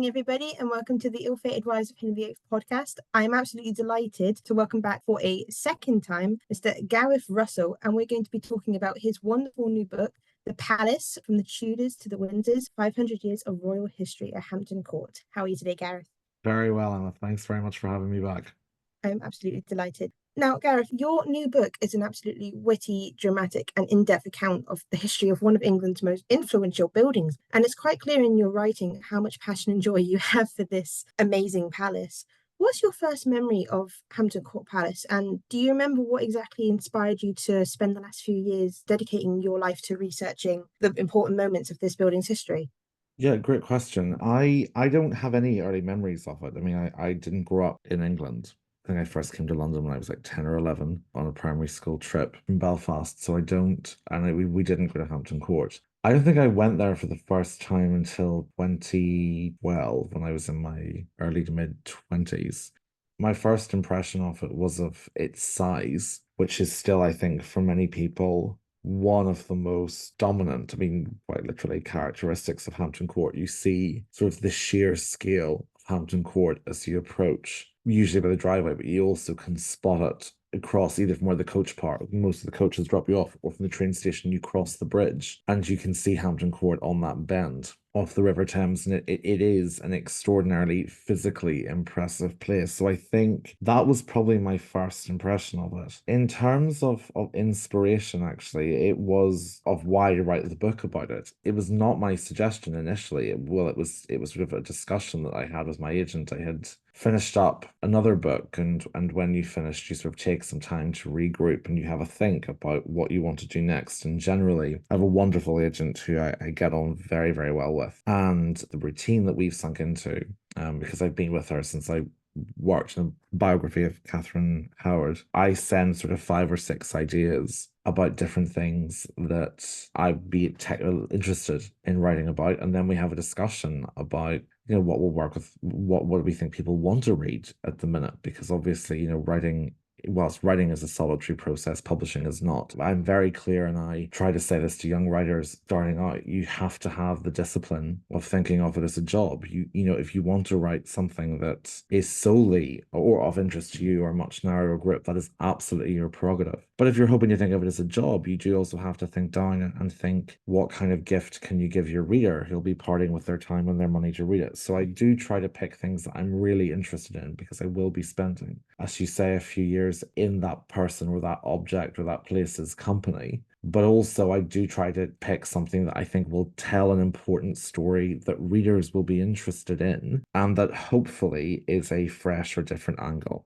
evening, everybody, and welcome to the Ill-Fated Rise of Henry VIII podcast. I am absolutely delighted to welcome back for a second time Mr. Gareth Russell, and we're going to be talking about his wonderful new book, The Palace, From the Tudors to the Windsors, 500 Years of Royal History at Hampton Court. How are you today, Gareth? Very well, Emma. Thanks very much for having me back. I'm absolutely delighted. Now, Gareth, your new book is an absolutely witty, dramatic, and in-depth account of the history of one of England's most influential buildings. And it's quite clear in your writing how much passion and joy you have for this amazing palace. What's your first memory of Hampton Court Palace? And do you remember what exactly inspired you to spend the last few years dedicating your life to researching the important moments of this building's history? Yeah, great question. I don't have any early memories of it. I mean, I didn't grow up in England. I think I first came to London when I was like 10 or 11 on a primary school trip from Belfast. So I don't, and we didn't go to Hampton Court. I don't think I went there for the first time until 2012 when I was in my early to mid 20s. My first impression of it was of its size, which is still, I think, for many people, one of the most dominant, I mean, quite literally, characteristics of Hampton Court. You see sort of the sheer scale of Hampton Court as you approach, usually by the driveway, but you also can spot it across either from where the coach park, most of the coaches drop you off, or from the train station, you cross the bridge and you can see Hampton Court on that bend off the River Thames, and it is an extraordinarily physically impressive place. So I think that was probably my first impression of it. In terms of inspiration, actually, it was of why to write the book about it. It was not my suggestion initially. It was sort of a discussion that I had with my agent. I had finished up another book, and when you finish, you sort of take some time to regroup and you have a think about what you want to do next. And generally, I have a wonderful agent who I get on very, very well with. And the routine that we've sunk into, because I've been with her since I worked in a biography of Catherine Howard, I send sort of 5 or 6 ideas about different things that I'd be interested in writing about, and then we have a discussion about what will work with what do we think people want to read at the minute, because obviously whilst writing is a solitary process, publishing is not. I'm very clear, and I try to say this to young writers starting out, you have to have the discipline of thinking of it as a job. If you want to write something that is solely or of interest to you or a much narrower group, that is absolutely your prerogative. But if you're hoping to think of it as a job, you do also have to think down and think, what kind of gift can you give your reader who'll be parting with their time and their money to read it? So I do try to pick things that I'm really interested in, because I will be spending, as you say, a few years in that person or that object or that place's company. But also, I do try to pick something that I think will tell an important story that readers will be interested in, and that hopefully is a fresh or different angle.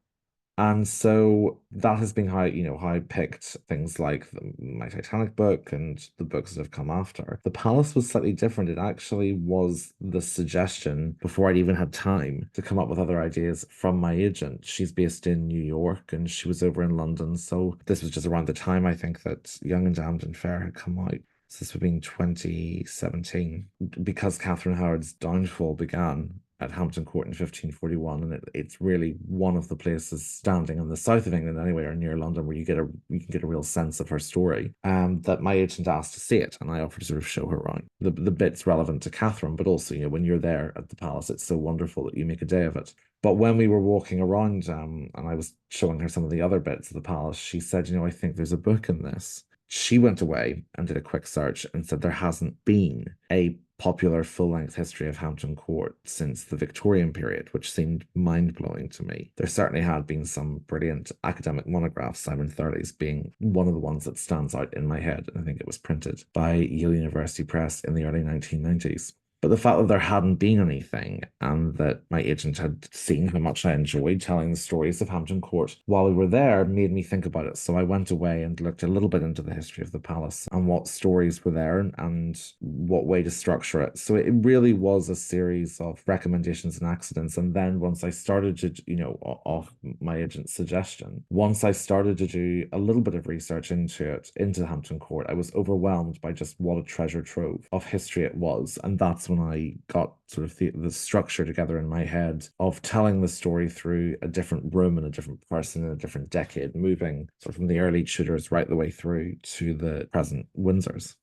And so that has been how I picked things like my Titanic book and the books that have come after. The Palace was slightly different. It actually was the suggestion before I'd even had time to come up with other ideas from my agent. She's based in New York and she was over in London. So this was just around the time, I think, that Young and Damned and Fair had come out. So this would be in 2017, because Catherine Howard's downfall began at Hampton Court in 1541, and it's really one of the places standing in the south of England anyway, or near London, where you can get a real sense of her story. That my agent asked to see it, and I offered to sort of show her around the bits relevant to Catherine, but also when you're there at the palace, it's so wonderful that you make a day of it. But when we were walking around, and I was showing her some of the other bits of the palace, she said, I think there's a book in this. She went away and did a quick search and said there hasn't been a popular full-length history of Hampton Court since the Victorian period, which seemed mind-blowing to me. There certainly had been some brilliant academic monographs, Simon Thurley's being one of the ones that stands out in my head. I think it was printed by Yale University Press in the early 1990s. But the fact that there hadn't been anything, and that my agent had seen how much I enjoyed telling the stories of Hampton Court while we were there, made me think about it. So I went away and looked a little bit into the history of the palace and what stories were there and what way to structure it. So it really was a series of recommendations and accidents. And then once I started to, off my agent's suggestion, once I started to do a little bit of research into Hampton Court, I was overwhelmed by just what a treasure trove of history it was. And that's when I got sort of the structure together in my head of telling the story through a different room and a different person in a different decade, moving sort of from the early Tudors right the way through to the present Windsors.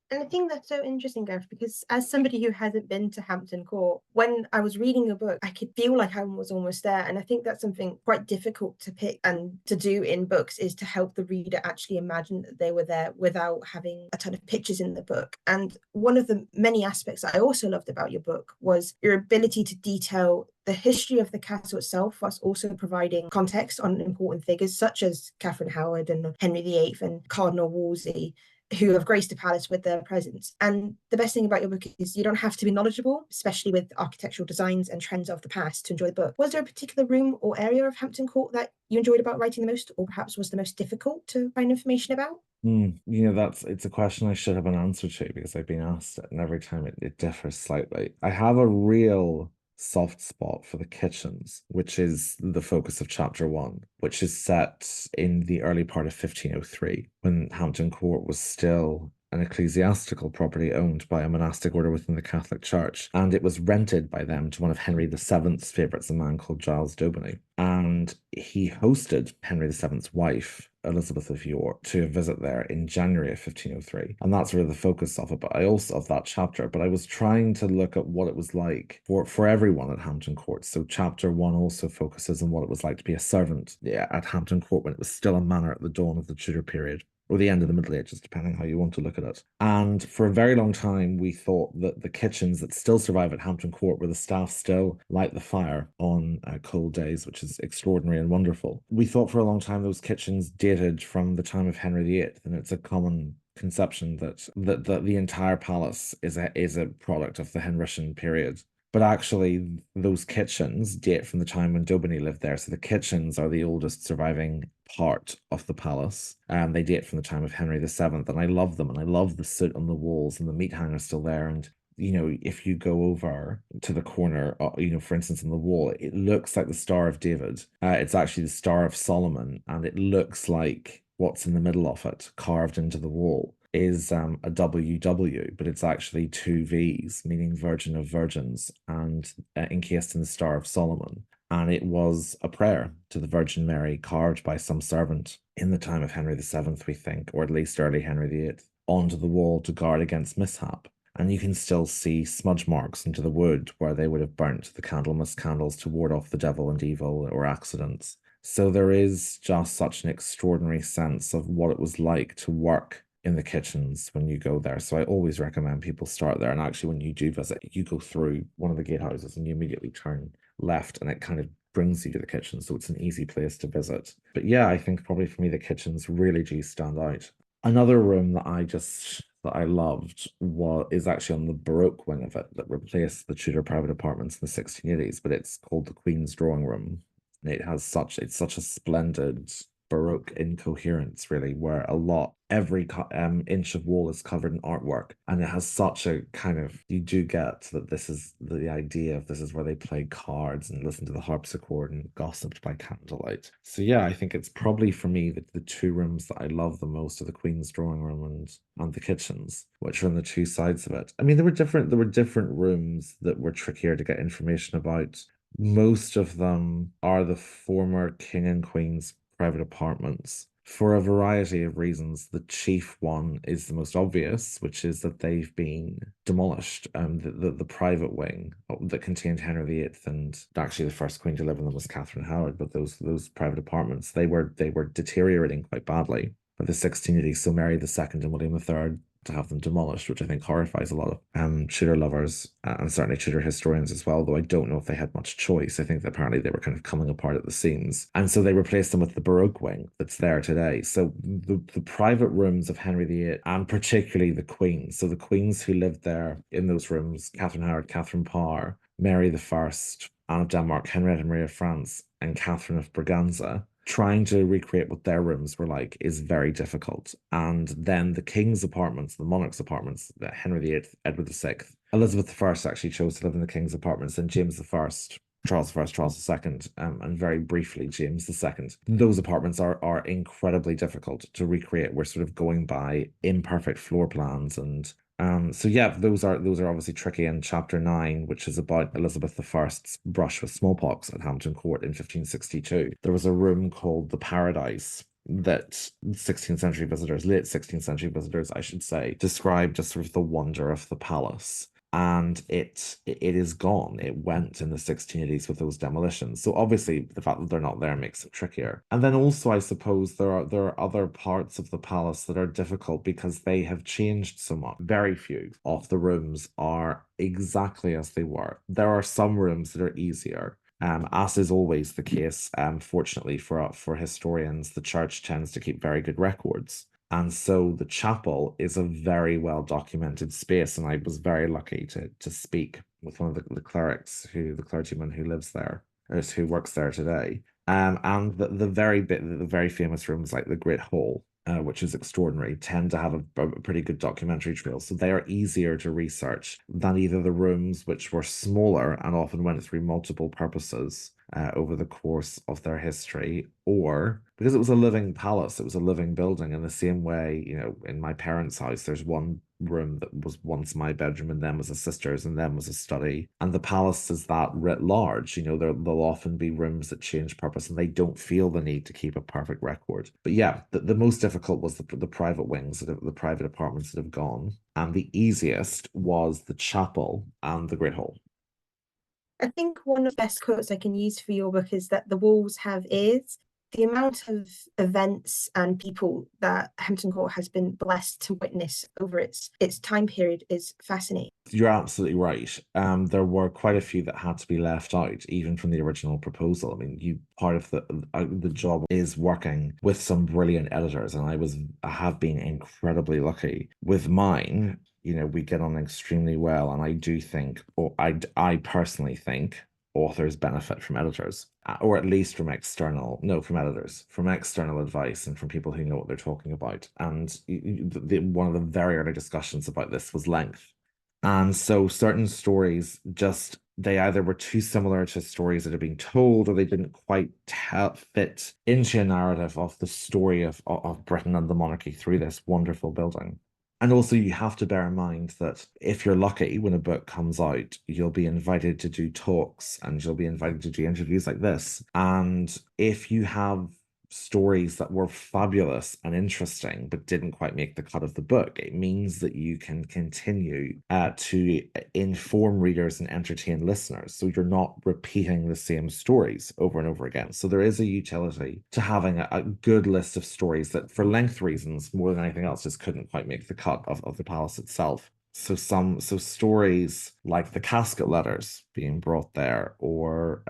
And I think that's so interesting, Gareth, because as somebody who hasn't been to Hampton Court, when I was reading your book, I could feel like I was almost there. And I think that's something quite difficult to pick and to do in books, is to help the reader actually imagine that they were there without having a ton of pictures in the book. And one of the many aspects that I also loved about your book was your ability to detail the history of the castle itself, whilst also providing context on important figures such as Catherine Howard and Henry VIII and Cardinal Wolsey, who have graced the palace with their presence. And the best thing about your book is you don't have to be knowledgeable, especially with architectural designs and trends of the past, to enjoy the book. Was there a particular room or area of Hampton Court that you enjoyed about writing the most, or perhaps was the most difficult to find information about? It's a question I should have an answer to because I've been asked it, and every time it differs slightly. I have a real soft spot for the kitchens, which is the focus of chapter one, which is set in the early part of 1503, when Hampton Court was still an ecclesiastical property owned by a monastic order within the Catholic Church, and it was rented by them to one of Henry VII's favourites, a man called Giles Daubeny. And he hosted Henry VII's wife, Elizabeth of York, to a visit there in January of 1503. And that's really the focus of it, but I also of that chapter. But I was trying to look at what it was like for everyone at Hampton Court. So chapter one also focuses on what it was like to be a servant at Hampton Court when it was still a manor at the dawn of the Tudor period, or the end of the Middle Ages, depending how you want to look at it. And for a very long time, we thought that the kitchens that still survive at Hampton Court, where the staff still light the fire on cold days, which is extraordinary and wonderful. We thought for a long time those kitchens dated from the time of Henry VIII, and it's a common conception that the entire palace is a product of the Henrician period. But actually, those kitchens date from the time when Daubeny lived there. So the kitchens are the oldest surviving part of the palace. And they date from the time of Henry VII. And I love them. And I love the soot on the walls, and the meat hanger still there. And if you go over to the corner, for instance, on the wall, it looks like the Star of David. It's actually the Star of Solomon. And it looks like what's in the middle of it, carved into the wall, is a WW, but it's actually two V's, meaning Virgin of Virgins, and encased in the Star of Solomon. And it was a prayer to the Virgin Mary, carved by some servant in the time of Henry VII, we think, or at least early Henry VIII, onto the wall to guard against mishap. And you can still see smudge marks into the wood where they would have burnt the Candlemas candles to ward off the devil and evil or accidents. So there is just such an extraordinary sense of what it was like to work in the kitchens when you go there. So I always recommend people start there. And actually, when you do visit, you go through one of the gatehouses and you immediately turn left, and it kind of brings you to the kitchen. So it's an easy place to visit. But yeah, I think probably for me, the kitchens really do stand out. Another room that I loved is actually on the Baroque wing of it, that replaced the Tudor private apartments in the 1680s, but it's called the Queen's Drawing Room. And it's such a splendid Baroque incoherence, really, where every inch of wall is covered in artwork, and it has such a kind of, you do get that this is the idea of, this is where they played cards and listened to the harpsichord and gossiped by candlelight. So yeah, I think it's probably for me the two rooms that I love the most are the Queen's Drawing Room and the kitchens, which are on the two sides of it. I mean, there were different rooms that were trickier to get information about. Most of them are the former King and Queen's private apartments for a variety of reasons. The chief one is the most obvious, which is that they've been demolished. The private wing that contained Henry VIII, and actually the first queen to live in them was Catherine Howard, but those private apartments, they were deteriorating quite badly by the 1680s. So Mary II and William III to have them demolished, which I think horrifies a lot of Tudor lovers and certainly Tudor historians as well, though I don't know if they had much choice. I think that apparently they were kind of coming apart at the seams. And so they replaced them with the Baroque wing that's there today. So the private rooms of Henry VIII, and particularly the Queen, so the queens who lived there in those rooms, Catherine Howard, Catherine Parr, Mary I, Anne of Denmark, Henrietta Maria of France, and Catherine of Braganza, trying to recreate what their rooms were like is very difficult. And then the king's apartments, the monarch's apartments, Henry VIII, Edward VI, Elizabeth I actually chose to live in the king's apartments, and James I, Charles I, Charles II, and very briefly James II. Those apartments are incredibly difficult to recreate. We're sort of going by imperfect floor plans, and so yeah, those are obviously tricky. In chapter 9, which is about Elizabeth I's brush with smallpox at Hampton Court in 1562, there was a room called the Paradise, that 16th century visitors, late 16th century visitors, I should say, described just sort of the wonder of the palace. And it is gone. It went in the 1680s with those demolitions. So obviously the fact that they're not there makes it trickier. And then also I suppose there are other parts of the palace that are difficult because they have changed so much. Very few of the rooms are exactly as they were. There are some rooms that are easier. As is always the case, fortunately for historians, the church tends to keep very good records. And so the chapel is a very well documented space. And I was very lucky to speak with one of the clerics, the clergyman who lives there, or who works there today. And the very famous rooms like the Great Hall, which is extraordinary, tend to have a pretty good documentary trail. So they are easier to research than either the rooms, which were smaller and often went through multiple purposes over the course of their history, or because it was a living palace, it was a living building in the same way, in my parents' house, there's one room that was once my bedroom and then was a sister's and then was a study. And the palace is that writ large, there'll often be rooms that change purpose and they don't feel the need to keep a perfect record. But yeah, the most difficult was the private wings, the private apartments that have gone. And the easiest was the chapel and the Great Hall. I think one of the best quotes I can use for your book is that the walls have ears. The amount of events and people that Hampton Court has been blessed to witness over its time period is fascinating. You're absolutely right. There were quite a few that had to be left out, even from the original proposal. I mean, part of the job is working with some brilliant editors, and I have been incredibly lucky with mine. We get on extremely well, and I do think, or I personally think, authors benefit from editors, or at least from from editors, from external advice and from people who know what they're talking about. And one of the very early discussions about this was length. And so certain stories they either were too similar to stories that had been told, or they didn't quite fit into a narrative of the story of Britain and the monarchy through this wonderful building. And also, you have to bear in mind that if you're lucky, when a book comes out, you'll be invited to do talks and you'll be invited to do interviews like this. And if you have stories that were fabulous and interesting but didn't quite make the cut of the book, it means that you can continue to inform readers and entertain listeners, so you're not repeating the same stories over and over again. So there is a utility to having a good list of stories that, for length reasons more than anything else, just couldn't quite make the cut of the palace itself. So stories like the casket letters being brought there, or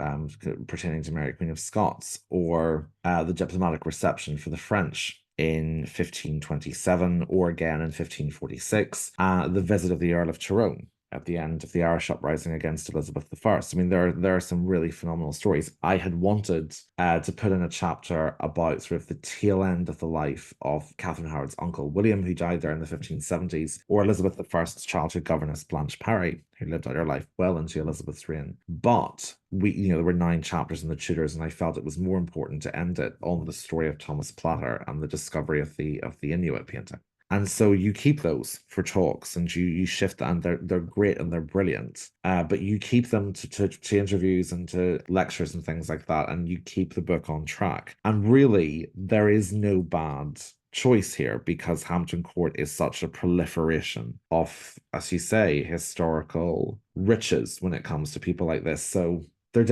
pertaining to Mary Queen of Scots, or the diplomatic reception for the French in 1527, or again in 1546, the visit of the Earl of Tyrone at the end of the Irish uprising against Elizabeth I. I mean, there are some really phenomenal stories. I had wanted to put in a chapter about sort of the tail end of the life of Catherine Howard's uncle William, who died there in the 1570s, or Elizabeth I's childhood governess Blanche Parry, who lived out her life well into Elizabeth's reign. But there were 9 chapters in the Tudors, and I felt it was more important to end it on the story of Thomas Platter and the discovery of the Inuit painting. And so you keep those for talks, and you shift that, and they're great and they're brilliant. But you keep them to interviews and to lectures and things like that, and you keep the book on track. And really, there is no bad choice here, because Hampton Court is such a proliferation of, as you say, historical riches when it comes to people like this. So there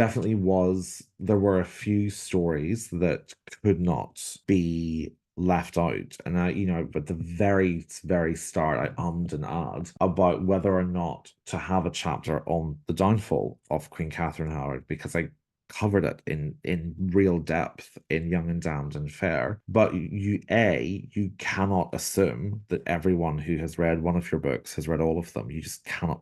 were a few stories that could not be left out. And at the very, very start, I ummed and ahed about whether or not to have a chapter on the downfall of Queen Catherine Howard, because I covered it in real depth in Young and Damned and Fair. But you cannot assume that everyone who has read one of your books has read all of them. You cannot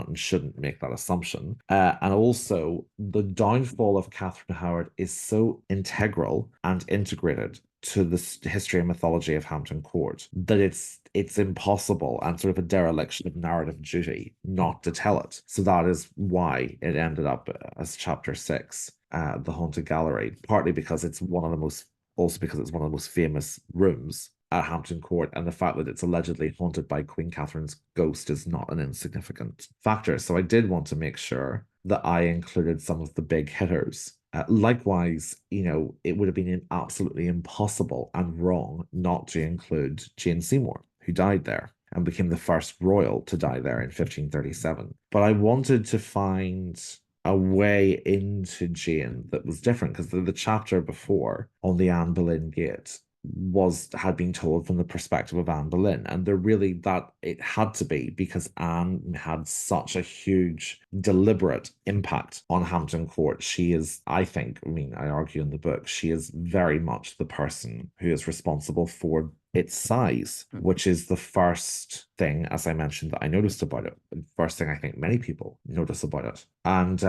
and shouldn't make that assumption. And also, the downfall of Catherine Howard is so integral and integrated to the history and mythology of Hampton Court that it's impossible and sort of a dereliction of narrative duty not to tell it. So that is why it ended up as chapter 6, The Haunted Gallery, partly because it's one of the most famous rooms at Hampton Court, and the fact that it's allegedly haunted by Queen Catherine's ghost is not an insignificant factor. So I did want to make sure that I included some of the big hitters Likewise, it would have been absolutely impossible and wrong not to include Jane Seymour, who died there and became the first royal to die there in 1537. But I wanted to find a way into Jane that was different, because the chapter before on the Anne Boleyn Gate had been told from the perspective of Anne Boleyn, and there really that it had to be, because Anne had such a huge deliberate impact on Hampton Court. She is, I think, I mean, I argue in the book, she is very much the person who is responsible for its size, which is the first thing, as I mentioned, that I noticed about it. The first thing I think many people notice about it. And,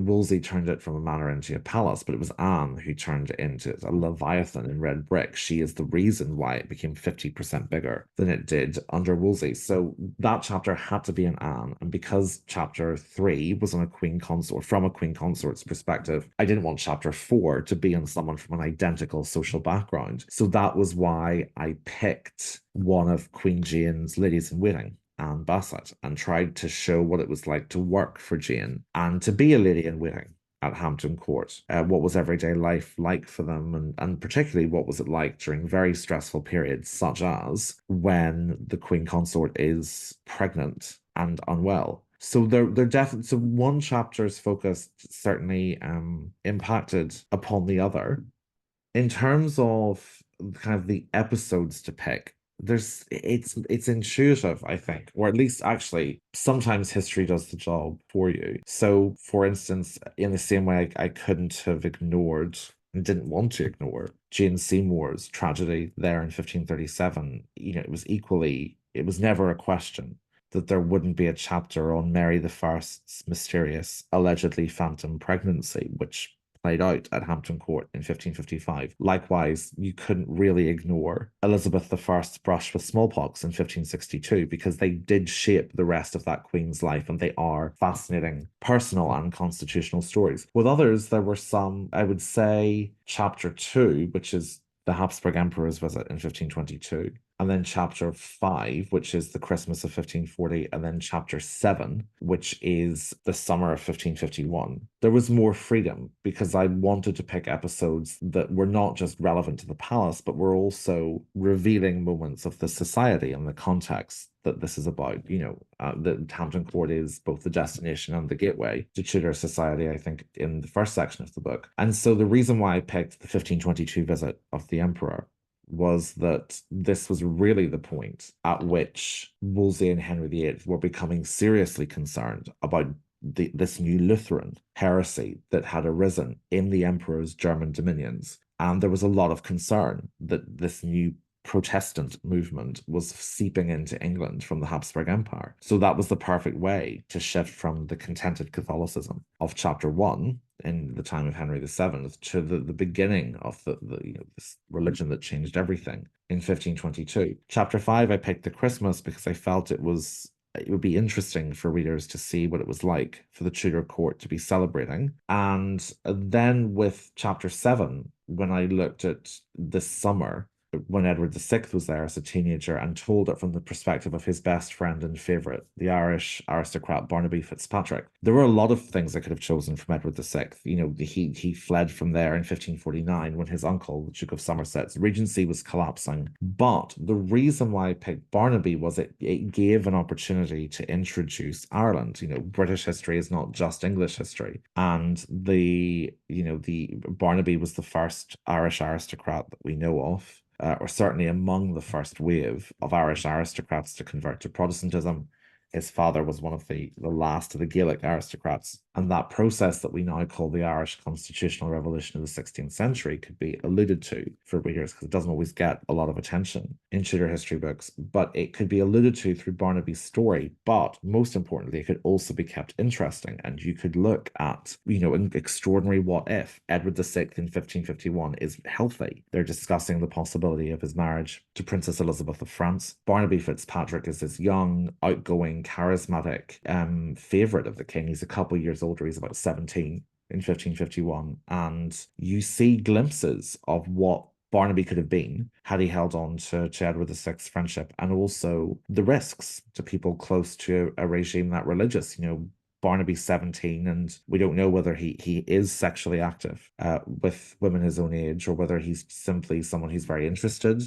Wolsey turned it from a manor into a palace, but it was Anne who turned it into a leviathan in red brick. She is the reason why it became 50% bigger than it did under Wolsey. So that chapter had to be an Anne. And because chapter 3 was on a queen consort, from a queen consort's perspective, I didn't want chapter 4 to be on someone from an identical social background. So that was why I picked one of Queen Jane's ladies in waiting, Anne Bassett, and tried to show what it was like to work for Jane and to be a lady in waiting at Hampton Court. What was everyday life like for them, and particularly what was it like during very stressful periods, such as when the Queen Consort is pregnant and unwell. So they're definitely, so one chapter's focus certainly impacted upon the other. In terms of kind of the episodes to pick, it's intuitive, I think, or at least actually sometimes history does the job for you. So for instance, in the same way I couldn't have ignored and didn't want to ignore Jane Seymour's tragedy there in 1537, it was never a question that there wouldn't be a chapter on Mary the First's mysterious, allegedly phantom pregnancy, which played out at Hampton Court in 1555. Likewise, you couldn't really ignore Elizabeth I's brush with smallpox in 1562, because they did shape the rest of that queen's life, and they are fascinating personal and constitutional stories. With others, there were some, I would say, chapter 2, which is the Habsburg Emperor's visit in 1522, and then chapter 5, which is the Christmas of 1540, and then chapter 7, which is the summer of 1551. There was more freedom because I wanted to pick episodes that were not just relevant to the palace, but were also revealing moments of the society and the context that this is about. That Hampton Court is both the destination and the gateway to Tudor society, I think, in the first section of the book. And so the reason why I picked the 1522 visit of the emperor was that this was really the point at which Wolsey and Henry VIII were becoming seriously concerned about this new Lutheran heresy that had arisen in the emperor's German dominions. And there was a lot of concern that this new Protestant movement was seeping into England from the Habsburg Empire. So that was the perfect way to shift from the contented Catholicism of chapter 1 in the time of Henry VII to the beginning of this religion that changed everything in 1522. Chapter 5, I picked the Christmas because I felt it would be interesting for readers to see what it was like for the Tudor court to be celebrating. And then with chapter 7, when I looked at this summer, when Edward VI was there as a teenager, and told it from the perspective of his best friend and favourite, the Irish aristocrat Barnaby Fitzpatrick. There were a lot of things I could have chosen from Edward VI. He fled from there in 1549 when his uncle, the Duke of Somerset's regency was collapsing. But the reason why I picked Barnaby was it gave an opportunity to introduce Ireland. British history is not just English history. And the Barnaby was the first Irish aristocrat that we know of. Or certainly among the first wave of Irish aristocrats to convert to Protestantism. His father was one of the last of the Gaelic aristocrats. And that process that we now call the Irish Constitutional Revolution of the 16th century could be alluded to for readers, because it doesn't always get a lot of attention in Tudor history books, but it could be alluded to through Barnaby's story. But most importantly, it could also be kept interesting. And you could look at, an extraordinary what if. Edward VI in 1551 is healthy. They're discussing the possibility of his marriage to Princess Elizabeth of France. Barnaby Fitzpatrick is this young, outgoing, charismatic favourite of the king. He's a couple of years older. He's about 17 in 1551. And you see glimpses of what Barnaby could have been had he held on to Edward VI's friendship, and also the risks to people close to a regime that religious. Barnaby's 17 and we don't know whether he is sexually active with women his own age, or whether he's simply someone who's very interested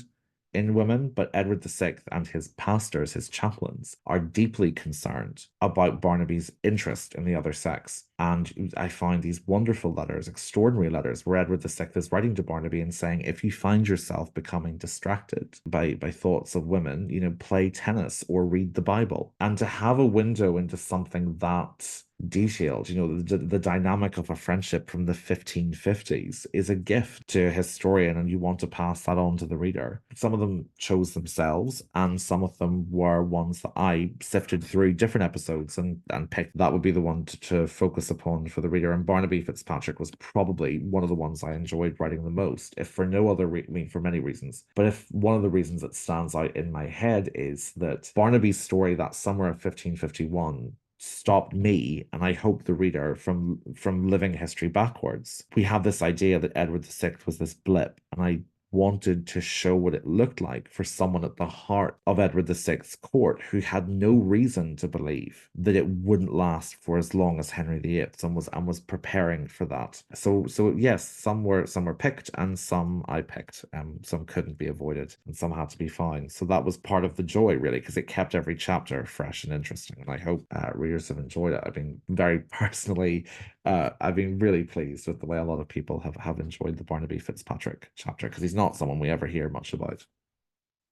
in women. But Edward VI and his pastors, his chaplains, are deeply concerned about Barnaby's interest in the other sex. And I find these wonderful letters, extraordinary letters, where Edward VI is writing to Barnaby and saying, if you find yourself becoming distracted by thoughts of women, play tennis or read the Bible. And to have a window into something that detailed, the dynamic of a friendship from the 1550s is a gift to a historian, and you want to pass that on to the reader. Some of them chose themselves, and some of them were ones that I sifted through different episodes and picked that would be the one to focus upon for the reader. And Barnaby Fitzpatrick was probably one of the ones I enjoyed writing the most, if for no other for many reasons. But if one of the reasons that stands out in my head is that Barnaby's story that summer of 1551 stopped me, and I hope the reader, from living history backwards. We have this idea that Edward VI was this blip, and I wanted to show what it looked like for someone at the heart of Edward VI's court who had no reason to believe that it wouldn't last for as long as Henry VIII, and was preparing for that. So yes, some were picked, and some I picked. Some couldn't be avoided, and some had to be found. So that was part of the joy, really, because it kept every chapter fresh and interesting. And I hope readers have enjoyed it. I've been very personally, I've been really pleased with the way a lot of people have enjoyed the Barnaby Fitzpatrick chapter, because he's not someone we ever hear much about.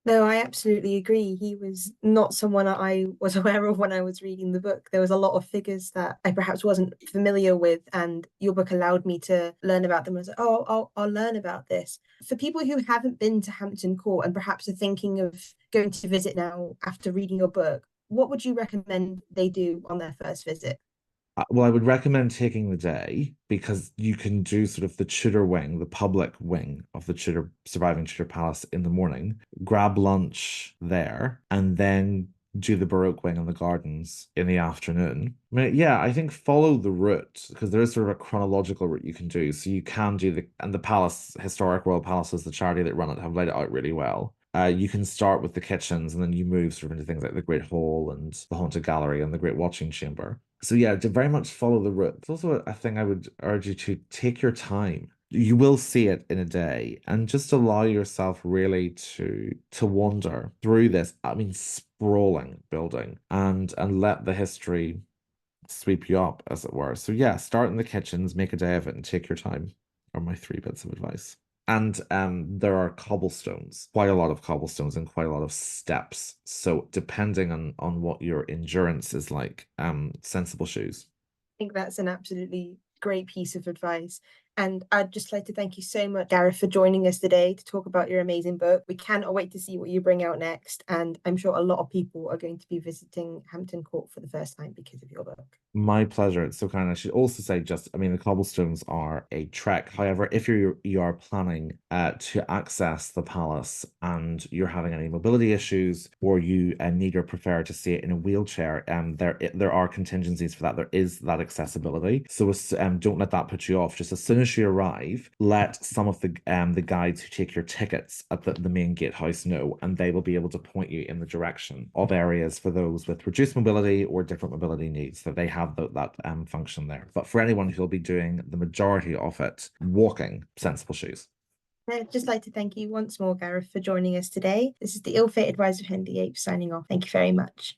No, I absolutely agree. He was not someone I was aware of when I was reading the book. There was a lot of figures that I perhaps wasn't familiar with, and your book allowed me to learn about them. I was like, oh, I'll learn about this. For people who haven't been to Hampton Court and perhaps are thinking of going to visit now after reading your book, what would you recommend they do on their first visit? Well, I would recommend taking the day, because you can do sort of the Tudor wing, the public wing of the surviving Tudor Palace in the morning, grab lunch there, and then do the Baroque wing and the gardens in the afternoon. I mean, yeah, I think follow the route, because there is sort of a chronological route you can do. So you can do the Palace, Historic Royal Palaces, the charity that run it, have laid it out really well. You can start with the kitchens, and then you move sort of into things like the Great Hall and the Haunted Gallery and the Great Watching Chamber. So yeah, to very much follow the route. It's also a thing I would urge you to take your time. You will see it in a day, and just allow yourself really to wander through this, sprawling building, and let the history sweep you up, as it were. So yeah, start in the kitchens, make a day of it, and take your time, are my 3 bits of advice. And there are cobblestones, quite a lot of cobblestones and quite a lot of steps. So depending on what your endurance is like, sensible shoes. I think that's an absolutely great piece of advice. And I'd just like to thank you so much, Gareth, for joining us today to talk about your amazing book. We cannot wait to see what you bring out next. And I'm sure a lot of people are going to be visiting Hampton Court for the first time because of your book. My pleasure. It's so kind. I should also say, the cobblestones are a trek. However, if you are planning to access the palace and you're having any mobility issues, or you need or prefer to see it in a wheelchair, there are contingencies for that. There is that accessibility. So don't let that put you off. Just as soon as you arrive, let some of the guides who take your tickets at the main gatehouse know, and they will be able to point you in the direction of areas for those with reduced mobility or different mobility needs. So they have that function there. But for anyone who'll be doing the majority of it, walking, sensible shoes. I'd just like to thank you once more, Gareth, for joining us today. This is the ill-fated rise of Henry VIII signing off. Thank you very much.